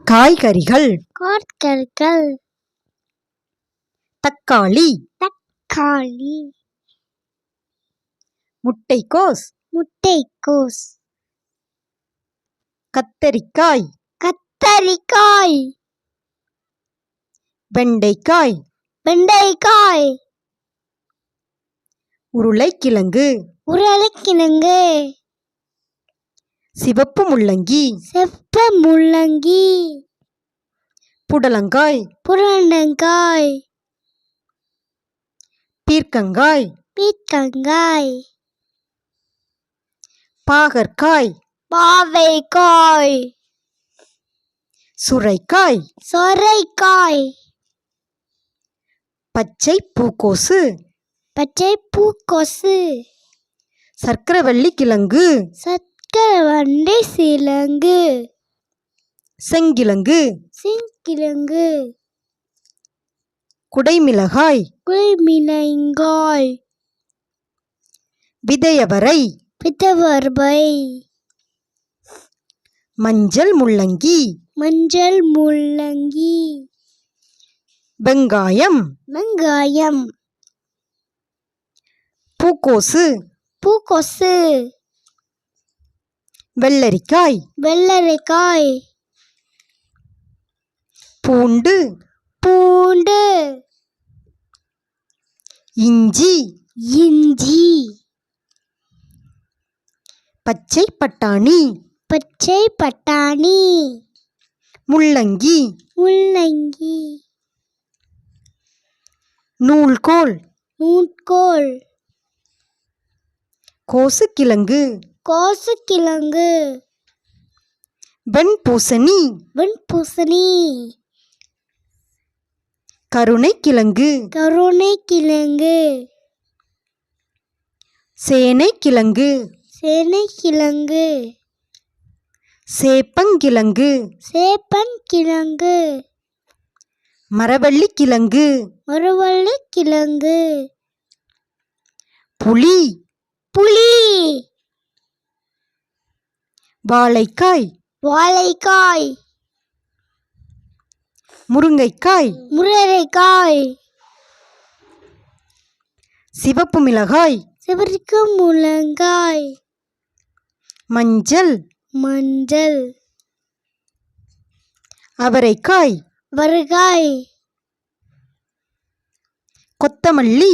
காய்கறிகள் தக்காளி முட்டைக்கோஸ் கத்தரிக்காய் வெண்டைக்காய் உருளைக்கிழங்கு சிவப்பு முள்ளங்கி புடலங்காய் பீர்க்கங்காய் பாகற்காய் சுரைக்காய் பச்சை பூக்கோசு சர்க்கரைவள்ளி கிழங்கு செங்கிழங்கு குடைமிளகாய் விதையவரை மஞ்சள் முள்ளங்கி வெங்காயம் பூக்கோசு வெள்ளரிக்காய் பூண்டு இஞ்சி பச்சை பட்டாணி முள்ளங்கி நூல்கோல் கோசுக்கிழங்கு வெண்பூசணி கருணைக்கிழங்கு சேனைக்கிழங்கு சேப்பங்கிழங்கு மரவள்ளிக்கிழங்கு புளி வாழைக்காய் முருங்கைக்காய் சிவப்பு மிளகாய் மஞ்சள் அவரைக்காய் கொத்தமல்லி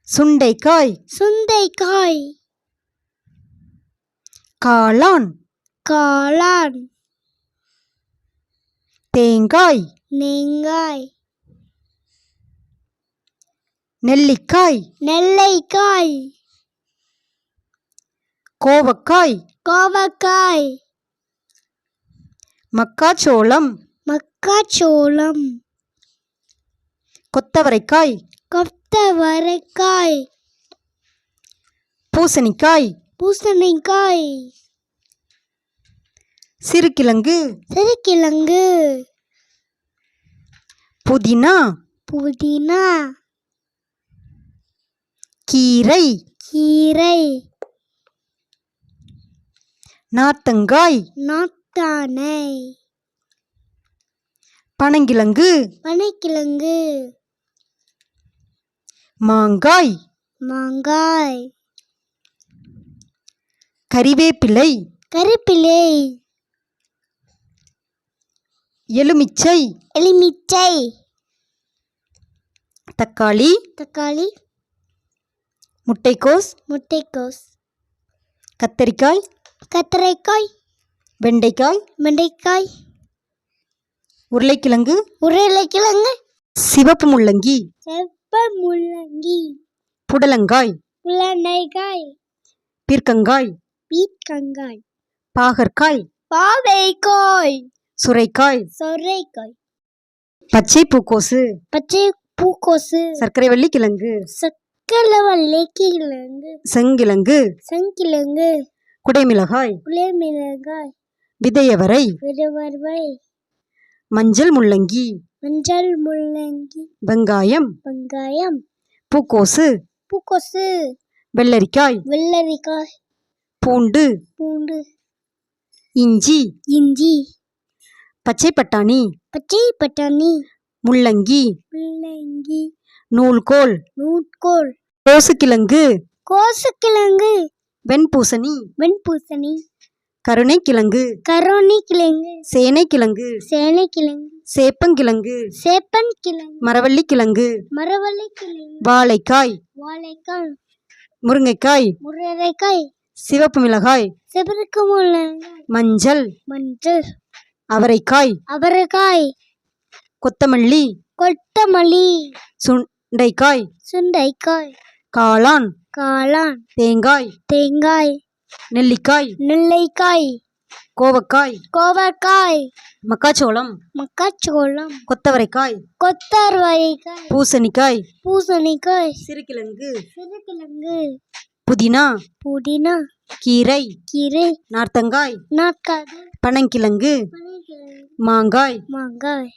சுண்டைக்காய் காளான் தேங்காய் நெல்லிக்காய் கோவக்காய் மக்காச்சோளம் கொத்தவரைக்காய் பூசணிக்காய் சிறுகிழங்கு புதினா கீரை நார்த்தங்காய் பனங்கிழங்கு மாங்காய் கறிவேப்பிலை எலுமிச்சை தக்காளி முட்டைக்கோஸ் கத்தரிக்காய் வெண்டைக்காய் உருளைக்கிழங்கு சிவப்பு முள்ளங்கி புடலங்காய் பீர்க்கங்காய் பாகற்காய் சுரைக்காய் பச்சை பூக்கோசு சர்க்கரைவள்ளி கிழங்கு செங்கிழங்கு குடைமிளகாய் விதையவரை மஞ்சள் முள்ளங்கி வெங்காயம் பூக்கோசு வெள்ளரிக்காய், வெள்ளரிக்காய், பூண்டு, பூண்டு, இஞ்சி, இஞ்சி, பச்சை பட்டாணி, பச்சை பட்டாணி, முள்ளங்கி, முள்ளங்கி, நூல்கோல், நூட்கோல், கோசுக்கிழங்கு, கோசுக்கிழங்கு, வெண்பூசணி, வெண்பூசணி, கருணைக்கிழங்கு, கருணைக்கிழங்கு, சேனைக்கிழங்கு, சேனைக்கிழங்கு, சேப்பங்கிழங்கு, சேப்பன்கிழங்கு, மரவள்ளிக்கிழங்கு, மரவள்ளிக்கிழங்கு, வாழைக்காய், வாழைக்காய், முருங்கைக்காய், முருங்கைக்காய், சிவப்பு மிளகாய், சிவருக்கு முள்ளங்காய், மஞ்சள், மஞ்சள், அவரைக்காய், அவரைக்காய், கொத்தமல்லி, கொத்தமல்லி, சுண்டைக்காய், சுண்டைக்காய், காளான், காளான், தேங்காய், தேங்காய், நெல்லிக்காய், நெல்லிக்காய், கோவக்காய், கோவக்காய், மக்காச்சோளம், மக்காச்சோளம், கொத்தவரைக்காய், கொத்தவரைக்காய், பூசணிக்காய், பூசணிக்காய், சிறுகிழங்கு, சிறுகிழங்கு, புதினா, புதினா, கீரை, கீரை, நார்த்தங்காய், நாட்காது, பனங்கிழங்கு, பனைக்கிழங்கு, மாங்காய், மாங்காய்,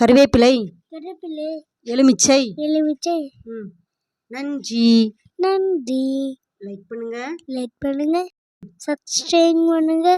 கருவேப்பிலை, கருவேப்பிலை, எலுமிச்சை. எலுமிச்சை. நன்றி. நன்றி. லைக் பண்ணுங்க, லைக் பண்ணுங்க, சப்ஸ்கிரைப் பண்ணுங்க.